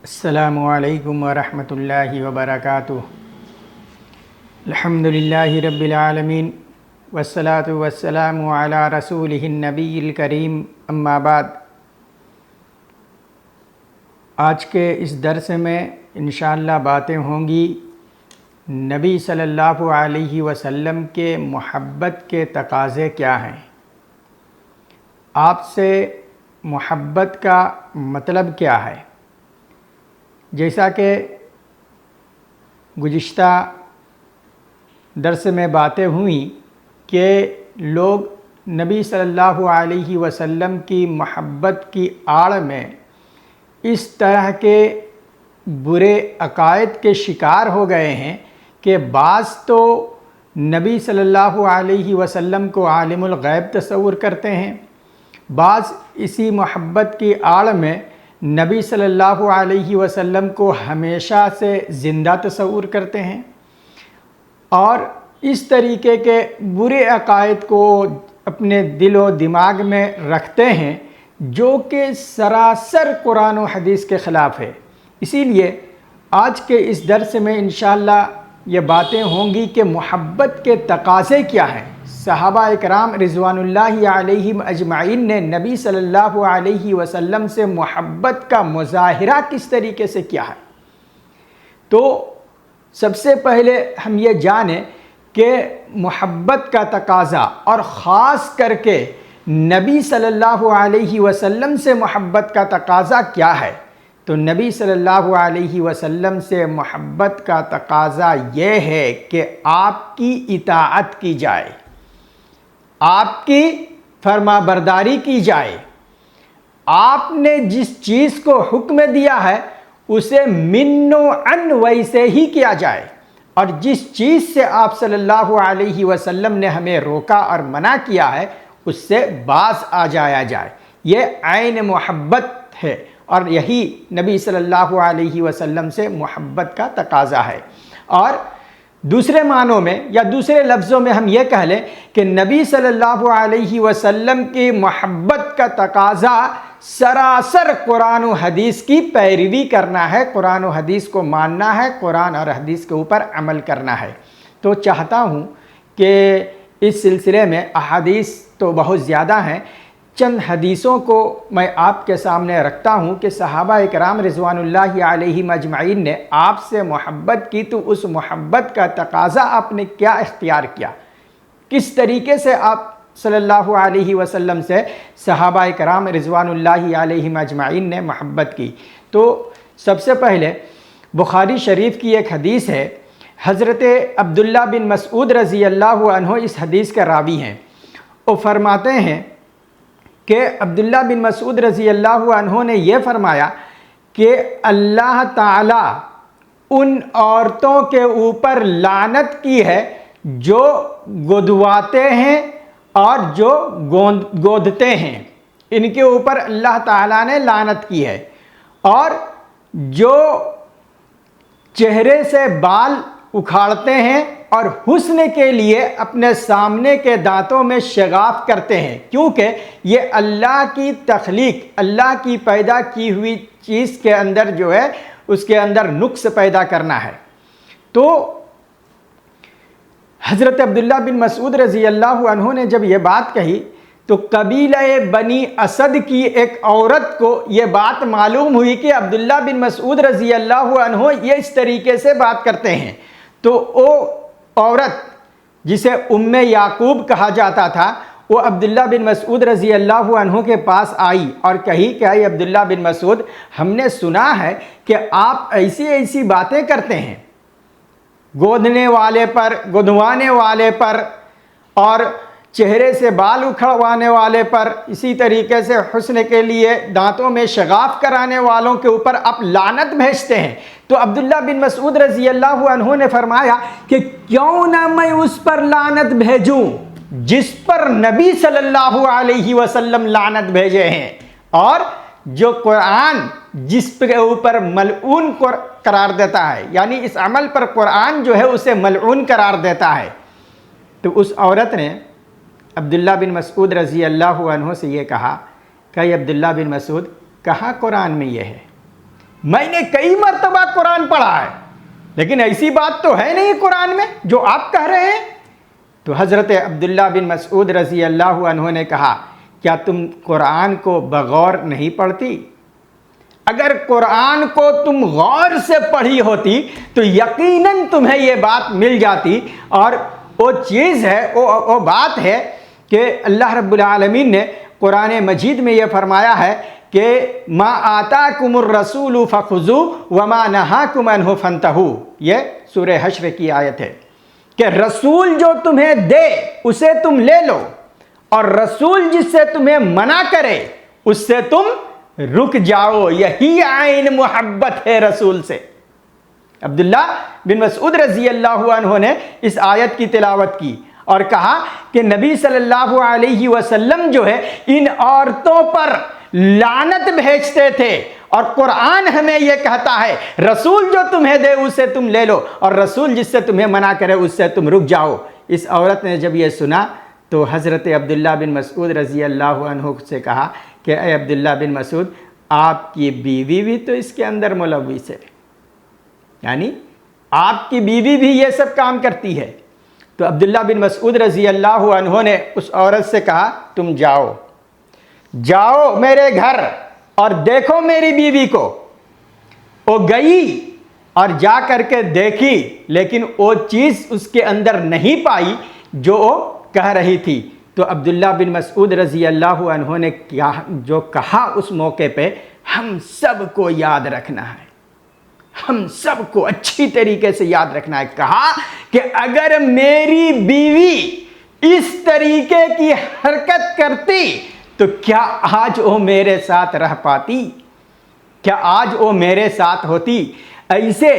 السلام علیکم ورحمۃ اللہ وبرکاتہ۔ الحمدللہ رب العالمین والصلاة والسلام علی رسولہ النبی الکریم، اما بعد۔ آج کے اس درس میں انشاءاللہ باتیں ہوں گی نبی صلی اللہ علیہ وسلم کے محبت کے تقاضے کیا ہیں، آپ سے محبت کا مطلب کیا ہے۔ جیسا کہ گزشتہ درس میں باتیں ہوئیں کہ لوگ نبی صلی اللہ علیہ وسلم کی محبت کی آڑ میں اس طرح کے برے عقائد کے شکار ہو گئے ہیں کہ بعض تو نبی صلی اللہ علیہ وسلم کو عالم الغیب تصور کرتے ہیں، بعض اسی محبت کی آڑ میں نبی صلی اللہ علیہ وسلم کو ہمیشہ سے زندہ تصور کرتے ہیں، اور اس طریقے کے برے عقائد کو اپنے دل و دماغ میں رکھتے ہیں جو کہ سراسر قرآن و حدیث کے خلاف ہے۔ اسی لیے آج کے اس درس میں انشاءاللہ یہ باتیں ہوں گی کہ محبت کے تقاضے کیا ہیں۔ صحابہ اکرام رضوان اللہ علیہم اجمعین نے نبی صلی اللہ علیہ وسلم سے محبت کا مظاہرہ کس طریقے سے کیا ہے۔ تو سب سے پہلے ہم یہ جانیں کہ محبت کا تقاضا اور خاص کر کے نبی صلی اللہ علیہ وسلم سے محبت کا تقاضا کیا ہے۔ تو نبی صلی اللہ علیہ وسلم سے محبت کا تقاضا یہ ہے کہ آپ کی اطاعت کی جائے، آپ کی فرما برداری کی جائے، آپ نے جس چیز کو حکم دیا ہے اسے من و عن ویسے ہی کیا جائے، اور جس چیز سے آپ صلی اللہ علیہ وسلم نے ہمیں روکا اور منع کیا ہے اس سے باز آ جایا جائے۔ یہ عین محبت ہے، اور یہی نبی صلی اللہ علیہ وسلم سے محبت کا تقاضا ہے۔ اور دوسرے معنوں میں یا دوسرے لفظوں میں ہم یہ کہہ لیں کہ نبی صلی اللہ علیہ وسلم کی محبت کا تقاضا سراسر قرآن و حدیث کی پیروی کرنا ہے، قرآن و حدیث کو ماننا ہے، قرآن اور حدیث کے اوپر عمل کرنا ہے۔ تو چاہتا ہوں کہ اس سلسلے میں احادیث تو بہت زیادہ ہیں، چند حدیثوں کو میں آپ کے سامنے رکھتا ہوں کہ صحابہ اکرام رضوان اللہ علیہم اجمعین نے آپ سے محبت کی، تو اس محبت کا تقاضا آپ نے کیا اختیار کیا، کس طریقے سے آپ صلی اللہ علیہ وسلم سے صحابہ اکرام رضوان اللہ علیہم اجمعین نے محبت کی۔ تو سب سے پہلے بخاری شریف کی ایک حدیث ہے، حضرت عبداللہ بن مسعود رضی اللہ عنہ اس حدیث کے راوی ہیں۔ وہ فرماتے ہیں کہ عبداللہ بن مسعود رضی اللہ عنہ نے یہ فرمایا کہ اللہ تعالیٰ ان عورتوں کے اوپر لعنت کی ہے جو گدواتے ہیں اور جو گودتے ہیں، ان کے اوپر اللہ تعالیٰ نے لعنت کی ہے، اور جو چہرے سے بال اکھاڑتے ہیں اور حسن کے لیے اپنے سامنے کے دانتوں میں شگاف کرتے ہیں، کیونکہ یہ اللہ کی تخلیق، اللہ کی پیدا کی ہوئی چیز کے اندر جو ہے اس کے اندر نقص پیدا کرنا ہے۔ تو حضرت عبداللہ بن مسعود رضی اللہ عنہ نے جب یہ بات کہی تو قبیلہ بنی اسد کی ایک عورت کو یہ بات معلوم ہوئی کہ عبداللہ بن مسعود رضی اللہ عنہ یہ اس طریقے سے بات کرتے ہیں۔ تو وہ عورت جسے ام یعقوب کہا جاتا تھا، وہ عبداللہ بن مسعود رضی اللہ عنہ کے پاس آئی اور کہی کہ اے عبداللہ بن مسعود، ہم نے سنا ہے کہ آپ ایسی ایسی باتیں کرتے ہیں، گودنے والے پر، گدوانے والے پر، اور چہرے سے بال اکھڑوانے والے پر، اسی طریقے سے حسن کے لیے دانتوں میں شگاف کرانے والوں کے اوپر آپ لعنت بھیجتے ہیں۔ تو عبداللہ بن مسعود رضی اللہ عنہ نے فرمایا کہ کیوں نہ میں اس پر لعنت بھیجوں جس پر نبی صلی اللہ علیہ وسلم لعنت بھیجے ہیں، اور جو قرآن جس کے اوپر ملعون قرار دیتا ہے، یعنی اس عمل پر قرآن جو ہے اسے ملعون قرار دیتا ہے۔ تو اس عورت نے عبداللہ بن مسعود رضی اللہ عنہ سے یہ کہا کہ عبداللہ بن مسعود، کہاں قرآن میں یہ ہے میں نے کئی مرتبہ قرآن پڑھا ہے، لیکن ایسی بات تو ہے نہیں قرآن میں جو آپ کہہ رہے ہیں۔ تو حضرت عبداللہ بن مسعود رضی اللہ عنہ نے کہا کیا تم قرآن کو بغور نہیں پڑھتی؟ اگر قرآن کو تم غور سے پڑھی ہوتی تو یقیناً تمہیں یہ بات مل جاتی، اور وہ چیز ہے، وہ بات ہے کہ اللہ رب العالمین نے قرآن مجید میں یہ فرمایا ہے کہ ما آتاکم الرسول فخذوہ وما نہاکم عنہ فانتہوا، یہ سورہ حشر کی آیت ہے کہ رسول جو تمہیں دے اسے تم لے لو، اور رسول جس سے تمہیں منع کرے اس سے تم رک جاؤ۔ یہی عین محبت ہے رسول سے۔ عبداللہ بن مسعود رضی اللہ عنہ نے اس آیت کی تلاوت کی اور کہا کہ نبی صلی اللہ علیہ وسلم جو ہے ان عورتوں پر لعنت بھیجتے تھے، اور قرآن ہمیں یہ کہتا ہے رسول جو تمہیں دے اسے تم لے لو، اور رسول جس سے تمہیں منع کرے اس سے تم رک جاؤ۔ اس عورت نے جب یہ سنا تو حضرت عبداللہ بن مسعود رضی اللہ عنہ سے کہا کہ اے عبداللہ بن مسعود، آپ کی بیوی بھی تو اس کے اندر ملوث ہے، یعنی آپ کی بیوی بھی یہ سب کام کرتی ہے۔ تو عبداللہ بن مسعود رضی اللہ عنہ نے اس عورت سے کہا تم جاؤ میرے گھر اور دیکھو میری بیوی کو۔ وہ گئی اور جا کر کے دیکھی، لیکن وہ چیز اس کے اندر نہیں پائی جو وہ کہہ رہی تھی۔ تو عبداللہ بن مسعود رضی اللہ عنہ نے جو کہا اس موقع پہ ہم سب کو یاد رکھنا ہے، ہم سب کو اچھی طریقے سے یاد رکھنا ہے۔ کہا کہ اگر میری بیوی اس طریقے کی حرکت کرتی تو کیا آج وہ میرے ساتھ رہ پاتی؟ کیا آج وہ میرے ساتھ ہوتی؟ ایسے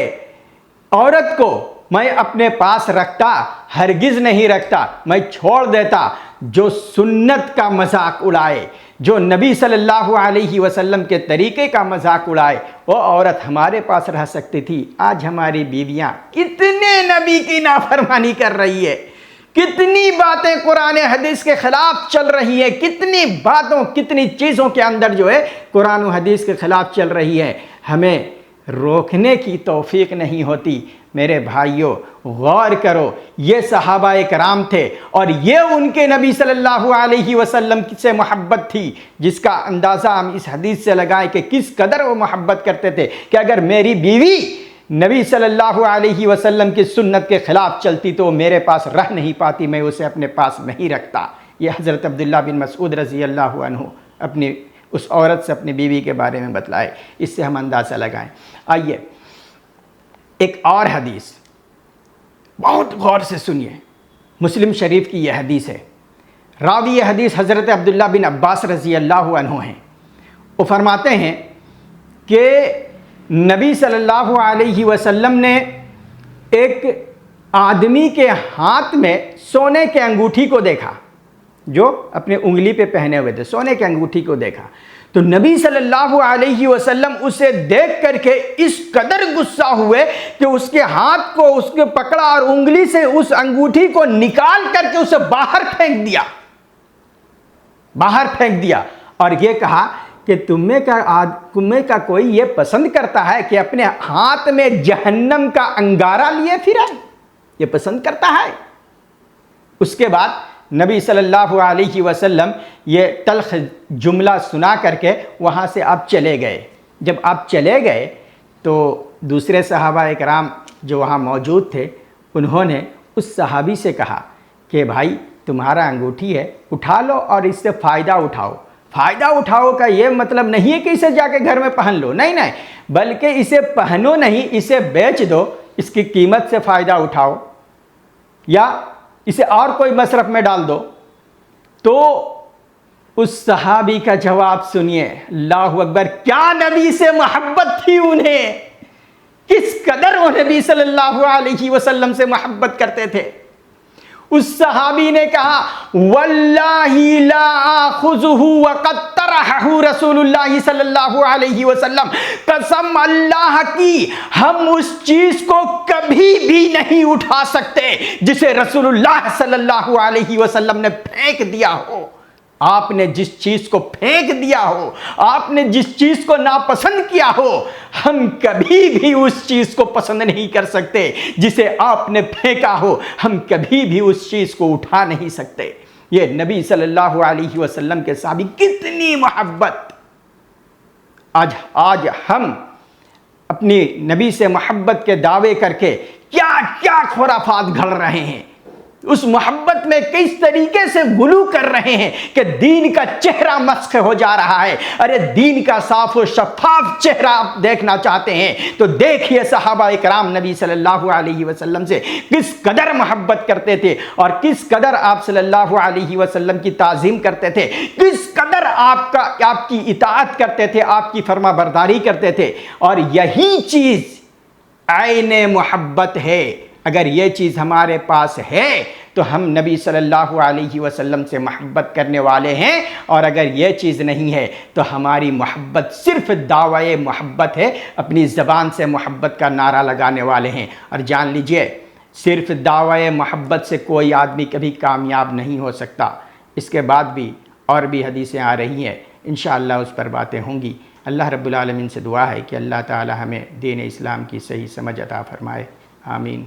عورت کو میں اپنے پاس رکھتا؟ ہرگز نہیں رکھتا، میں چھوڑ دیتا۔ جو سنت کا مذاق اڑائے، جو نبی صلی اللہ علیہ وسلم کے طریقے کا مذاق اڑائے، وہ عورت ہمارے پاس رہ سکتی تھی۔ آج ہماری بیویاں کتنے نبی کی نافرمانی کر رہی ہے، کتنی باتیں قرآن حدیث کے خلاف چل رہی ہیں، کتنی باتوں کتنی چیزوں کے اندر جو ہے قرآن و حدیث کے خلاف چل رہی ہے، ہمیں روکنے کی توفیق نہیں ہوتی۔ میرے بھائیوں غور کرو، یہ صحابہ کرام تھے اور یہ ان کے نبی صلی اللہ علیہ وسلم سے محبت تھی، جس کا اندازہ ہم اس حدیث سے لگائیں کہ کس قدر وہ محبت کرتے تھے کہ اگر میری بیوی نبی صلی اللہ علیہ وسلم کی سنت کے خلاف چلتی تو وہ میرے پاس رہ نہیں پاتی، میں اسے اپنے پاس نہیں رکھتا۔ یہ حضرت عبداللہ بن مسعود رضی اللہ عنہ اپنی اس عورت سے اپنی بیوی کے بارے میں بتلائے، اس سے ہم اندازہ لگائیں۔ آئیے ایک اور حدیث بہت غور سے سنیے، مسلم شریف کی یہ حدیث ہے۔ راوی یہ حدیث حضرت عبداللہ بن عباس رضی اللہ عنہ ہیں۔ وہ فرماتے ہیں کہ نبی صلی اللہ علیہ وسلم نے ایک آدمی کے ہاتھ میں سونے کے انگوٹھی کو دیکھا، جو اپنے انگلی پہ پہنے ہوئے تھے، سونے کے انگوٹھی کو دیکھا۔ تو نبی صلی اللہ علیہ وسلم اسے دیکھ کر کے اس قدر غصہ ہوئے کہ اس کے ہاتھ کو اس کے پکڑا اور انگلی سے اس انگوٹھی کو نکال کر کے اسے باہر پھینک دیا اور یہ کہا کہ تمہیں کا کوئی یہ پسند کرتا ہے کہ اپنے ہاتھ میں جہنم کا انگارہ لیے پھرے؟ یہ پسند کرتا ہے؟ اس کے بعد نبی صلی اللہ علیہ وسلم یہ تلخ جملہ سنا کر کے وہاں سے آپ چلے گئے۔ جب آپ چلے گئے تو دوسرے صحابہ کرام جو وہاں موجود تھے انہوں نے اس صحابی سے کہا کہ بھائی تمہارا انگوٹھی ہے، اٹھا لو اور اس سے فائدہ اٹھاؤ۔ فائدہ اٹھاؤ کا یہ مطلب نہیں ہے کہ اسے جا کے گھر میں پہن لو، نہیں، بلکہ اسے پہنو نہیں، اسے بیچ دو، اس کی قیمت سے فائدہ اٹھاؤ، یا اسے اور کوئی مصرف میں ڈال دو۔ تو اس صحابی کا جواب سنیے، اللہ اکبر، کیا نبی سے محبت تھی انہیں، کس قدر وہ نبی صلی اللہ علیہ وسلم سے محبت کرتے تھے۔ اس صحابی نے کہا واللہ لا آخذہ وقد طرحہ رسول اللہ صلی اللہ علیہ وسلم، قسم اللہ کی ہم اس چیز کو کبھی بھی نہیں اٹھا سکتے جسے رسول اللہ صلی اللہ علیہ وسلم نے پھینک دیا ہو۔ آپ نے جس چیز کو پھینک دیا ہو، آپ نے جس چیز کو ناپسند کیا ہو، ہم کبھی بھی اس چیز کو پسند نہیں کر سکتے جسے آپ نے پھینکا ہو، ہم کبھی بھی اس چیز کو اٹھا نہیں سکتے۔ یہ نبی صلی اللہ علیہ وسلم کے ساتھ کتنی محبت! آج ہم اپنی نبی سے محبت کے دعوے کر کے کیا کیا خرافات گھڑ رہے ہیں، اس محبت میں کس طریقے سے غلو کر رہے ہیں کہ دین کا چہرہ مسخ ہو جا رہا ہے۔ ارے دین کا صاف و شفاف چہرہ آپ دیکھنا چاہتے ہیں تو دیکھیے صحابہ کرام نبی صلی اللہ علیہ وسلم سے کس قدر محبت کرتے تھے، اور کس قدر آپ صلی اللہ علیہ وسلم کی تعظیم کرتے تھے، کس قدر آپ کی اطاعت کرتے تھے، آپ کی فرما برداری کرتے تھے۔ اور یہی چیز عین محبت ہے۔ اگر یہ چیز ہمارے پاس ہے تو ہم نبی صلی اللہ علیہ وسلم سے محبت کرنے والے ہیں، اور اگر یہ چیز نہیں ہے تو ہماری محبت صرف دعوی محبت ہے، اپنی زبان سے محبت کا نعرہ لگانے والے ہیں۔ اور جان لیجئے صرف دعوی محبت سے کوئی آدمی کبھی کامیاب نہیں ہو سکتا، اس کے بعد بھی اور بھی حدیثیں آ رہی ہیں، انشاءاللہ اس پر باتیں ہوں گی۔ اللہ رب العالمین سے دعا ہے کہ اللہ تعالی ہمیں دین اسلام کی صحیح سمجھ عطا فرمائے، آمین۔